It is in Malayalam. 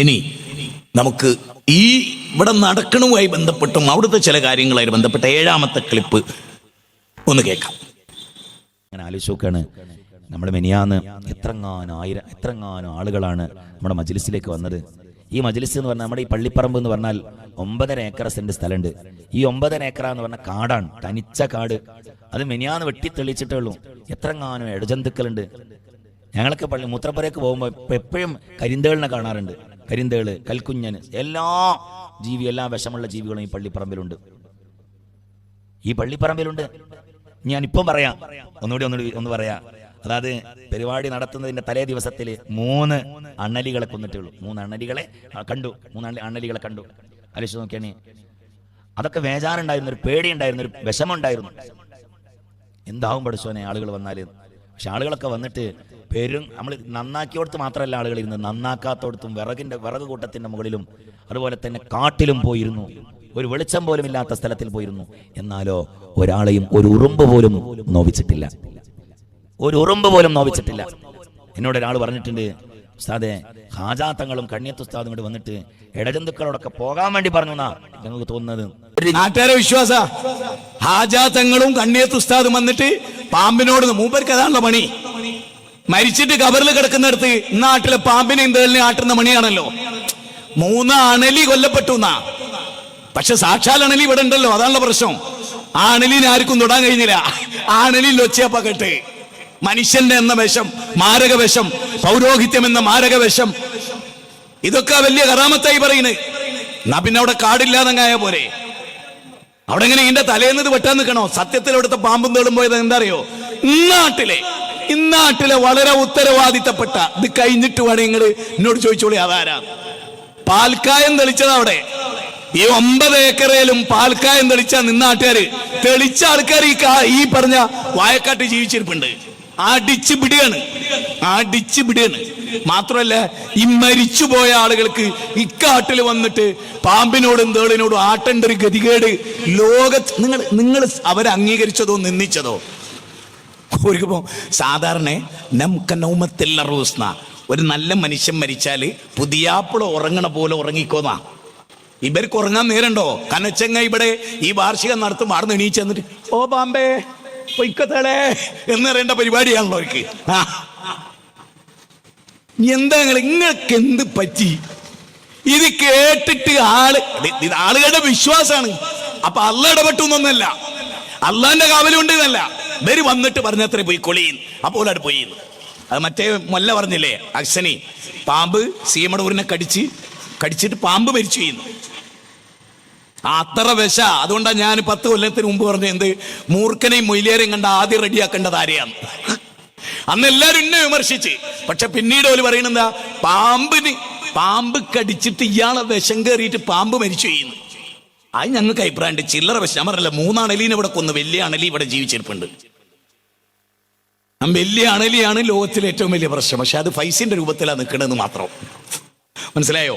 ഇനി നമുക്ക് ഈ ഇവിടെ നടക്കണവുമായി ബന്ധപ്പെട്ടും അവിടുത്തെ ചില കാര്യങ്ങളുമായി ബന്ധപ്പെട്ട 7ാമത്തെ ക്ലിപ്പ് ഒന്ന് കേൾക്കാം. അങ്ങനെ ആലോചിച്ച് നോക്കാണ്, നമ്മുടെ മെനിയാന്ന് എത്രങ്ങാനും ആളുകളാണ് നമ്മുടെ മജ്ലിസിലേക്ക് വന്നത്. ഈ മജ്ലിസ് എന്ന് പറഞ്ഞാൽ നമ്മുടെ ഈ പള്ളിപ്പറമ്പ് എന്ന് പറഞ്ഞാൽ 9.5 ഏക്കർ സെന്റ് സ്ഥലമുണ്ട്. ഈ 9.5 ഏക്കർ എന്ന് പറഞ്ഞാൽ കാടാണ്, തനിച്ച കാട്. അത് മെനിയാന്ന് വെട്ടി തെളിച്ചിട്ടേ ഉള്ളൂ. എത്രങ്ങാനും ഇടജന്തുക്കളുണ്ട്. ഞങ്ങളൊക്കെ മൂത്രപ്പുരയ്ക്ക് പോകുമ്പോൾ എപ്പോഴും കരിന്തേളിനെ കാണാറുണ്ട്. കരിന്തേള്, കൽക്കുഞ്ഞന്, എല്ലാ വിഷമുള്ള ജീവികളും ഈ പള്ളിപ്പറമ്പിലുണ്ട്. ഞാനിപ്പം പറയാം, ഒന്ന് പറയാം. അതായത് പരിപാടി നടത്തുന്നതിന്റെ തലേ ദിവസത്തിൽ 3 അണ്ണലികളെ കൊന്നിട്ടുള്ളൂ. 3 അണ്ണലികളെ കണ്ടു. ആലോചിച്ച് നോക്കിയാണ്. അതൊക്കെ വേജാറുണ്ടായിരുന്നു, ഒരു പേടിയുണ്ടായിരുന്നു, ഒരു വിഷമുണ്ടായിരുന്നു. എന്താവും പഠിച്ചോനെ ആളുകൾ വന്നാൽ. പക്ഷെ ആളുകളൊക്കെ വന്നിട്ട് നമ്മൾ നന്നാക്കിയോടത്ത് മാത്രമല്ല ആളുകൾ ഇരുന്ന്, നന്നാക്കാത്തോടത്തും വിറക് കൂട്ടത്തിന്റെ മുകളിലും അതുപോലെ തന്നെ കാട്ടിലും പോയിരുന്നു. ഒരു വെളിച്ചം പോലും ഇല്ലാത്ത സ്ഥലത്തിൽ പോയിരുന്നു. എന്നാലോ ഒരാളെയും ഒരു ഉറുമ്പ് പോലും നോവിച്ചിട്ടില്ല. എന്നോട് ഒരാൾ പറഞ്ഞിട്ടുണ്ട്, ഉസ്താദെ ഹാജാത്തങ്ങളും കണ്ണിയത്ത് ഉസ്താദും കൂടി വന്നിട്ട് ഇടജന്തുക്കളോടൊക്കെ പോകാൻ വേണ്ടി പറഞ്ഞു എന്നാ ഞങ്ങൾക്ക് തോന്നുന്നത്. നാട്ടുകാരെ വിശ്വാസ ഹാജാത്തങ്ങളും കണ്ണിയത്ത് ഉസ്താദും വന്നിട്ട് പാമ്പിനോട്, മൂപ്പർക്ക് അതാണല്ലോ പണി. മരിച്ചിട്ട് കബറിൽ കിടക്കുന്നിടത്ത് നാട്ടിലെ പാമ്പിനെയും തേളിനെ ആട്ടുന്ന മണിയാണല്ലോ. 3 അണലി കൊല്ലപ്പെട്ടു എന്നാ. പക്ഷെ സാക്ഷാൽ അണലി ഇവിടെ ഉണ്ടല്ലോ, അതാണല്ലോ പ്രശ്നം. ആ അണലിനെ ആർക്കും തൊടാൻ കഴിഞ്ഞില്ല. ആ അണലിൽ ഒച്ചയപ്പ കെട്ട്. മനുഷ്യന്റെ എന്ന വിഷം, മാരക വിഷം, പൗരോഹിത്യം എന്ന മാരക വിഷം, ഇതൊക്കെ വലിയ കറാമത്തായി പറയുന്നത്. എന്നാ പിന്നെ അവിടെ കാടില്ലാതങ്ങായ പോരെ. അവിടെ എങ്ങനെ ഇതിന്റെ തലേന്നത് വെട്ടാൻ നിൽക്കണോ? സത്യത്തിൽ അവിടുത്തെ പാമ്പും തേളും പോയത് എന്താ അറിയോ? ഇന്നാട്ടിലെ വളരെ ഉത്തരവാദിത്തപ്പെട്ട, ഇത് കഴിഞ്ഞിട്ട് വേണം നിങ്ങൾ എന്നോട് ചോദിച്ചോളി അതാരാ. പാൽക്കായം തെളിച്ചത് അവിടെ. ഈ 9 ഏക്കറയിലും പാൽക്കായം തെളിച്ച നിന്നാട്ടുകാര്, തെളിച്ച ആൾക്കാർ ഈ പറഞ്ഞ വായക്കാട്ട് ജീവിച്ചിരിപ്പുണ്ട്. അടിച്ചു പിടിയാണ്. മാത്രമല്ല, ഈ മരിച്ചുപോയ ആളുകൾക്ക് ഇക്കാട്ടിൽ വന്നിട്ട് പാമ്പിനോടും തേളിനോടും ആട്ടേണ്ട ഒരു ഗതികേട് ലോകത്ത് നിങ്ങൾ അവരെ അംഗീകരിച്ചതോ നിന്ദിച്ചതോ? സാധാരണ നമുക്ക് നൗമത്തില്ല റൂസ്ന, ഒരു നല്ല മനുഷ്യൻ മരിച്ചാല് പുതിയാപ്പിള ഉറങ്ങണ പോലെ ഉറങ്ങിക്കോന്നാ. ഇവർക്ക് ഉറങ്ങാൻ നേരണ്ടോ? കനച്ചങ്ങ ഇവിടെ ഈ വാർഷികം നടത്തും ആർന്ന് എണീച്ച് എന്നിട്ട് ഓ പാമ്പേ പൊയ്ക്കത്തളേ എന്ന് പറയേണ്ട പരിപാടിയാണല്ലോ അവർക്ക്. എന്താ നിങ്ങൾക്ക് എന്ത് പറ്റി? ഇത് കേട്ടിട്ട് ആളുകളുടെ വിശ്വാസമാണ്. അപ്പൊ അള്ള ഇടപെട്ടു എന്നൊന്നല്ല, അള്ളാന്റെ കാവലുണ്ട് എന്നല്ല. ഇവര് വന്നിട്ട് പറഞ്ഞത്ര പോയി കൊളിയും അപ്പോൾ അവിടെ പോയി. അത് മറ്റേ മൊല്ല പറഞ്ഞില്ലേ, അക്സനി പാമ്പ് സീമടൂരിനെ കടിച്ചിട്ട് പാമ്പ് മരിച്ചു ചെയ്യുന്നു. അത്ര വിഷ. അതുകൊണ്ടാണ് ഞാൻ 10 കൊല്ലത്തിന് മുമ്പ് പറഞ്ഞ എന്ത് മൂർഖനെയും മൊയിലേരെയും കണ്ട ആദ്യം റെഡിയാക്കേണ്ടത് ആരെയാണ്. അന്ന് എല്ലാവരും എന്നെ വിമർശിച്ച്. പക്ഷെ പിന്നീട് ഓല് പറയണെന്താ, പാമ്പ് കടിച്ചിട്ട് ഇയാളെ വിഷം കയറിയിട്ട് പാമ്പ് മരിച്ചു ചെയ്യുന്നു. അത് ഞങ്ങൾക്ക് അഭിപ്രായമുണ്ട്. ചില്ലറ വിഷം. ഞാൻ പറഞ്ഞല്ല, 3 അണലീനെ ഇവിടെ കൊന്നു. വലിയ അണലി ഇവിടെ ജീവിച്ചിരിപ്പുണ്ട്. വലിയ അണലിയാണ് ലോകത്തിലെ ഏറ്റവും വലിയ പ്രശ്നം. പക്ഷെ അത് ഫൈസിന്റെ രൂപത്തിലാണ് നിൽക്കണമെന്ന് മാത്രം. മനസ്സിലായോ?